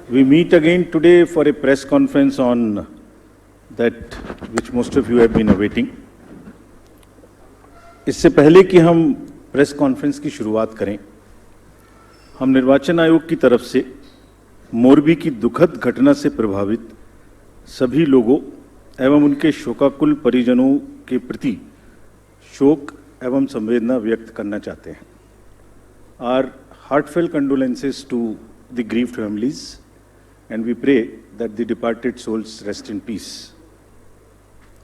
We meet again today for a press conference on that which most of you have been awaiting. इससे पहले कि हम press conference की शुरुआत करें, हम निर्वाचन आयोग की तरफ से मोरबी की दुखद घटना से प्रभावित सभी लोगों एवं उनके शोकाकुल परिजनों के प्रति शोक एवं संवेदना व्यक्त करना चाहते हैं. Our heartfelt condolences to the grieved families, and we pray that the departed souls rest in peace.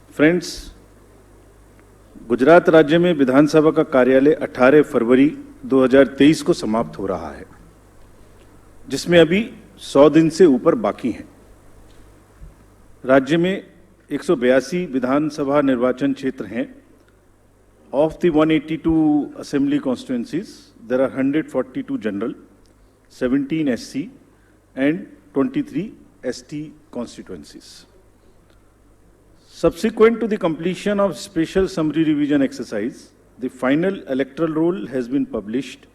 Friends, Gujarat राज्य में विधानसभा का कार्यालय 18 फरवरी 2023 को समाप्त हो रहा है, जिसमें अभी 100 दिन से ऊपर बाकी हैं. राज्य में 182 विधानसभा निर्वाचन क्षेत्र हैं. Of the 182 assembly constituencies, there are 142 general, 17 SC and 23 ST constituencies. Subsequent to the completion of special summary revision exercise, the final electoral roll has been published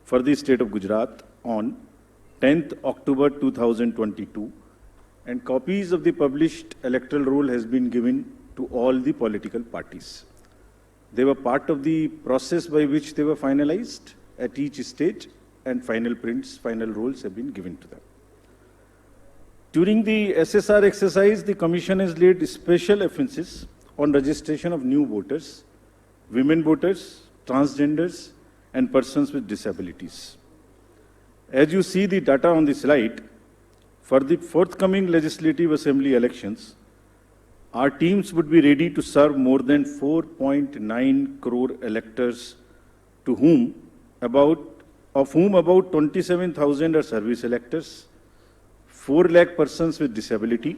for the state of Gujarat on 10th October 2022, and copies of the published electoral roll has been given to all the political parties. They were part of the process by which they were finalized at each stage, and final prints, final rolls have been given to them. During the SSR exercise, the Commission has laid special emphasis on registration of new voters, women voters, transgenders, and persons with disabilities. As you see the data on the slide, for the forthcoming Legislative Assembly elections, our teams would be ready to serve more than 4.9 crore electors, of whom about 27,000 are service electors, 4 lakh persons with disability,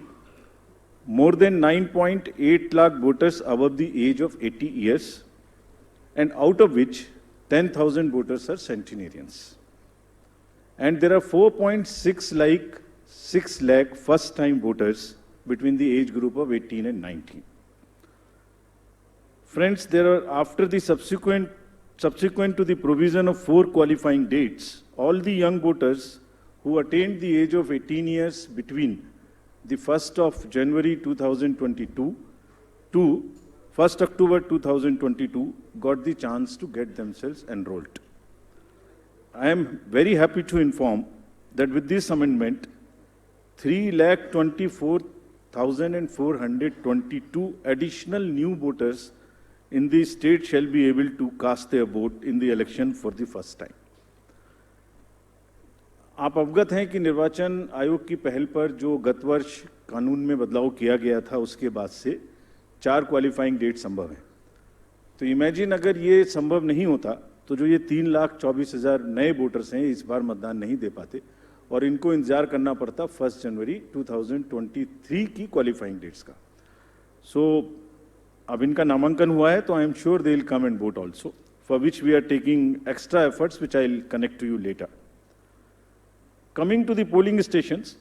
more than 9.8 lakh voters above the age of 80 years, and out of which 10,000 voters are centenarians. And there are 4.6 lakh first-time voters between the age group of 18 and 19. Friends, there are, after the subsequent to the provision of 4 qualifying dates, all the young voters who attained the age of 18 years between the 1st of January 2022 to 1st October 2022 got the chance to get themselves enrolled. I am very happy to inform that with this amendment, 3,24,422 additional new voters in the state shall be able to cast their vote in the election for the first time. आप अवगत हैं कि निर्वाचन आयोग की पहल पर जो गत वर्ष कानून में बदलाव किया गया था, उसके बाद से 4 क्वालिफाइंग डेट संभव हैं. तो इमेजिन अगर ये संभव नहीं होता तो जो ये 3,24,000 नए वोटर्स हैं इस बार मतदान नहीं दे पाते और इनको इंतजार करना पड़ता 1 जनवरी 2023 की क्वालिफाइंग डेट्स का. सो अब इनका नामांकन हुआ है, तो I am sure they will come and vote also, for which we are taking extra efforts which I will connect to you later. Coming to the polling stations,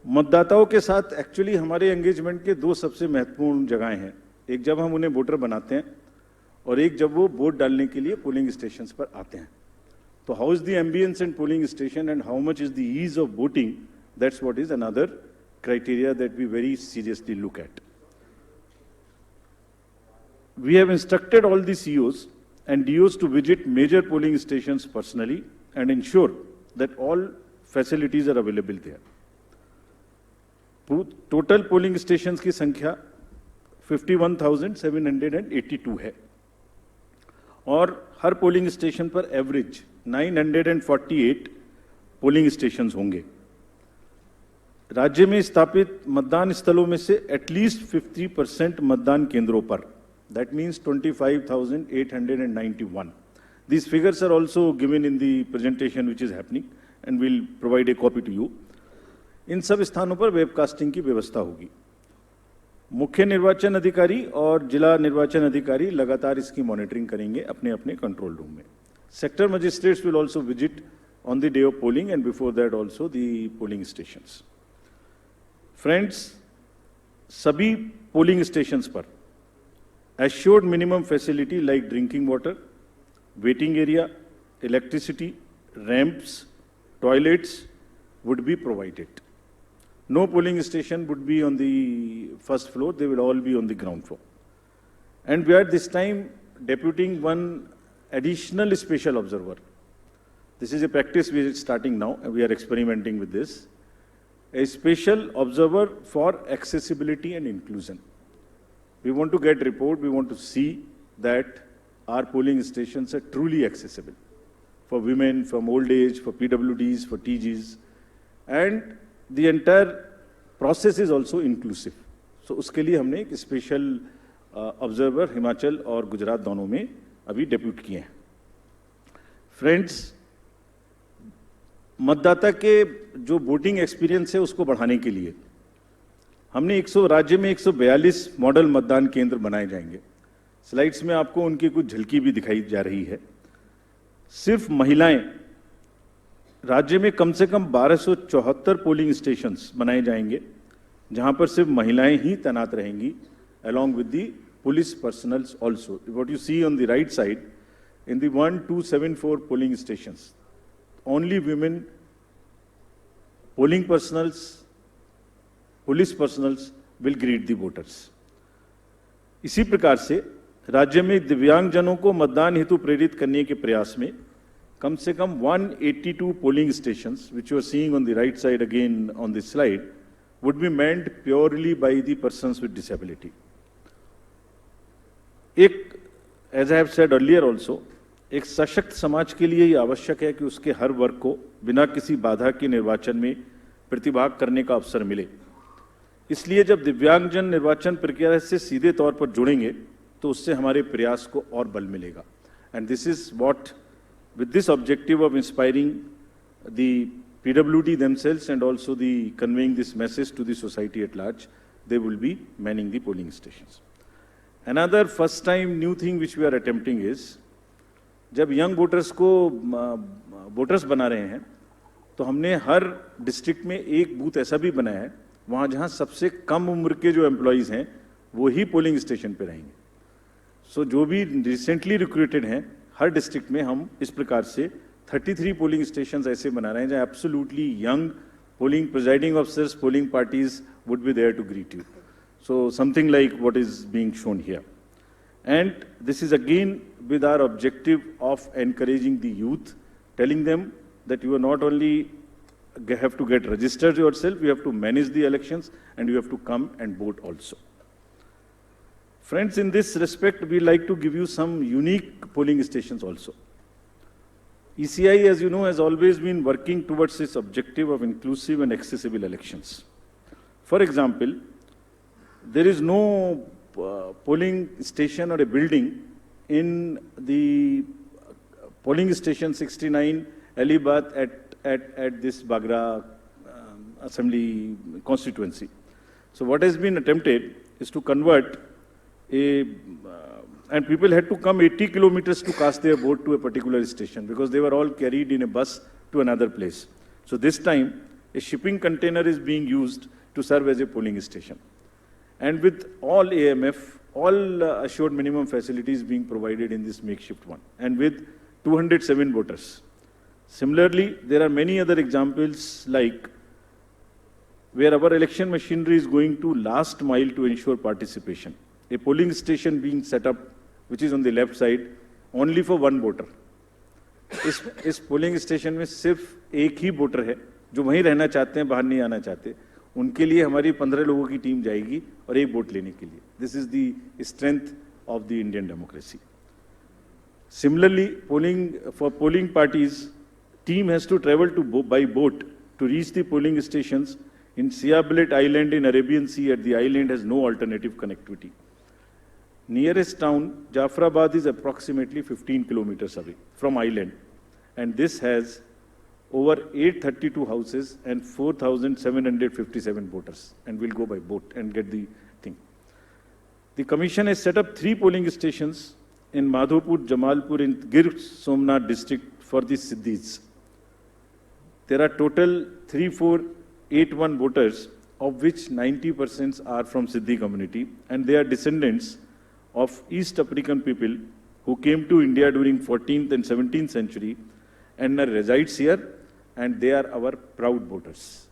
मतदाताओं के साथ एक्चुअली हमारे एंगेजमेंट के 2 सबसे महत्वपूर्ण जगहें हैं. एक जब हम उन्हें वोटर बनाते हैं और एक जब वो वोट डालने के लिए पोलिंग स्टेशंस पर आते हैं. So how is the ambience in polling station and how much is the ease of voting? That's what is another criteria that we very seriously look at. We have instructed all the CEOs and DOs to visit major polling stations personally and ensure that all facilities are available there. Total polling stations की संख्या 51,782 है और हर polling station पर average 948 polling stations होंगे. राज्य में स्थापित मतदान स्थलों में से एटलीस्ट 50% मतदान केंद्रों पर, that means 25,891. These figures are also given in the presentation which is happening and we'll provide a copy to you. इन सब स्थानों पर वेबकास्टिंग की व्यवस्था होगी. मुख्य निर्वाचन अधिकारी और जिला निर्वाचन अधिकारी लगातार इसकी मॉनिटरिंग करेंगे अपने अपने कंट्रोल रूम में. Sector magistrates will also visit on the day of polling and before that also the polling stations. Friends, सभी पोलिंग स्टेशंस पर assured minimum facility like drinking water, waiting area, electricity, ramps, toilets, would be provided. No polling station would be on the first floor, they will all be on the ground floor. And we are this time deputing one additional special observer. This is a practice we are starting now, and we are experimenting with this. A special observer for accessibility and inclusion. We want to get report, we want to see that our polling stations are truly accessible for women, from old age, for PWDs, for TGs, and the entire process is also inclusive. So उसके लिए हमने एक special observer Himachal और गुजरात दोनों में अभी depute किए हैं. फ्रेंड्स, मतदाता के जो वोटिंग एक्सपीरियंस है उसको बढ़ाने के लिए हमने राज्य में 142 मॉडल मतदान केंद्र बनाए जाएंगे. स्लाइड्स में आपको उनकी कुछ झलकी भी दिखाई जा रही है. सिर्फ महिलाएं, राज्य में कम से कम 1274 पोलिंग स्टेशंस बनाए जाएंगे जहां पर सिर्फ महिलाएं ही तैनात रहेंगी, along with the police personnel also. What you see on the right side, in the 1274 polling stations, only women, polling personnels, police personnels will greet the voters. इसी प्रकार से राज्य में दिव्यांगजनों को मतदान हेतु प्रेरित करने के प्रयास में कम से कम 182 polling stations, which you are seeing on the right side again on this slide, would be manned purely by the persons with disability. एक, as I have said earlier also, एक सशक्त समाज के लिए ये आवश्यक है कि उसके हर वर्ग को बिना किसी बाधा के निर्वाचन में प्रतिभाग करने का अवसर मिले. इसलिए जब दिव्यांगजन निर्वाचन प्रक्रिया से सीधे तौर पर जुड़ेंगे तो उससे हमारे प्रयास को और बल मिलेगा. And this is what, with this objective of inspiring the PWD themselves and also the conveying this message to the society at large, they will be manning the polling stations. Another first time new thing which we are attempting is, जब young voters को voters बना रहे हैं तो हमने हर district में एक booth ऐसा भी बनाया है वहाँ जहाँ सबसे कम उम्र के जो एम्प्लॉइज हैं वो ही पोलिंग स्टेशन पे रहेंगे. सो जो भी रिसेंटली रिक्रूटेड हैं हर डिस्ट्रिक्ट में हम इस प्रकार से 33 पोलिंग स्टेशंस ऐसे बना रहे हैं जहाँ absolutely young polling presiding officers, polling parties would be there to greet you. So something like what is being shown here. And this is again with our objective of encouraging the youth, telling them that you are not only have to get registered yourself, you have to manage the elections and you have to come and vote also. Friends, in this respect, we like to give you some unique polling stations also. ECI, as you know, has always been working towards its objective of inclusive and accessible elections. For example, there is no polling station or a building in the polling station 69 Alibath at this Bagra assembly constituency. So what has been attempted is to convert and people had to come 80 kilometers to cast their vote to a particular station because they were all carried in a bus to another place. So this time a shipping container is being used to serve as a polling station. And with all AMF, all assured minimum facilities being provided in this makeshift one, and with 207 voters. Similarly, there are many other examples like where our election machinery is going to last mile to ensure participation. A polling station being set up, which is on the left side, only for one voter. इस polling station में सिर्फ एक ही voter है जो वहीं रहना चाहते हैं, बाहर नहीं आना चाहते. उनके लिए हमारी 15 लोगों की टीम जाएगी और एक वोट लेने के लिए. This is the strength of the Indian democracy. Similarly, polling parties team has to travel by boat to reach the polling stations in Siabelet Island in Arabian Sea. At the island has no alternative connectivity. Nearest town, Jafrabad, is approximately 15 kilometers away from island, and this has over 832 houses and 4,757 voters, and will go by boat and get the thing. The commission has set up 3 polling stations in Madhopur, Jamalpur, in Gir Somnath district for the Siddhis. There are total 3481 voters, of which 90% are from Siddhi community, and they are descendants of East African people who came to India during 14th and 17th century and resides here, and they are our proud voters.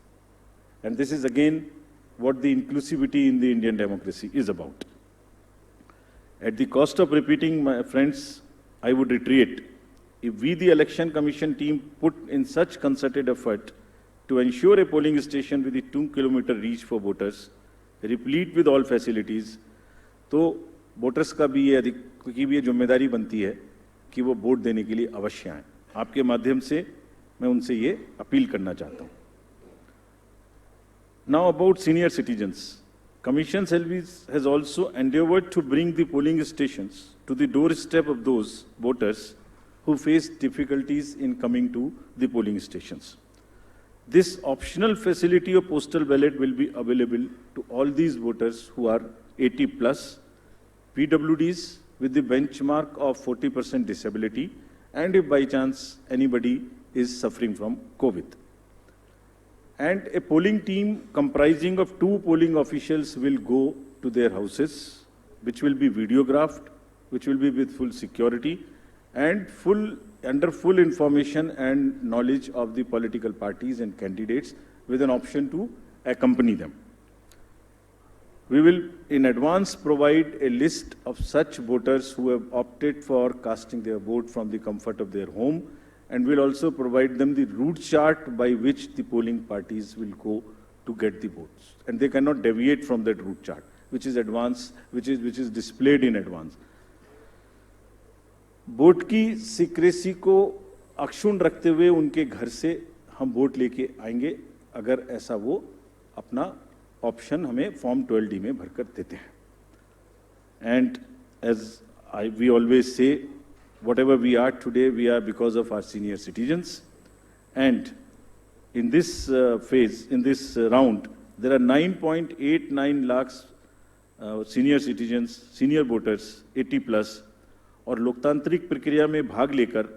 And this is again what the inclusivity in the Indian democracy is about. At the cost of repeating, my friends, I would reiterate, if we, the Election Commission team, put in such concerted effort to ensure a polling station with a 2-kilometer reach for voters, replete with all facilities, तो voters का भी ये जिम्मेदारी बनती है कि वो vote देने के लिए अवश्य आएं। आपके माध्यम से मैं उनसे ये अपील करना चाहता हूं। Now about senior citizens. Commission has also endeavored to bring the polling stations to the doorstep of those voters who face difficulties in coming to the polling stations. This optional facility of postal ballot will be available to all these voters who are 80 plus, PWDs with the benchmark of 40% disability, and if by chance anybody is suffering from COVID. And a polling team comprising of 2 polling officials will go to their houses, which will be videographed, which will be with full security and under full information and knowledge of the political parties and candidates, with an option to accompany them. We will in advance provide a list of such voters who have opted for casting their vote from the comfort of their home, and will also provide them the route chart by which the polling parties will go to get the votes. And they cannot deviate from that route chart, which is displayed in advance. Vote की secrecy को अक्षुण्ण रखते हुए उनके घर से हम vote लेके आएंगे, अगर ऐसा वो अपना ऑप्शन हमें फॉर्म 12D में भरकर देते हैं. And as we always say, whatever we are today, we are because of our senior citizens. And in this phase, in this round, there are 9.89 lakhs senior citizens, senior voters, 80 plus, और लोकतांत्रिक प्रक्रिया में भाग लेकर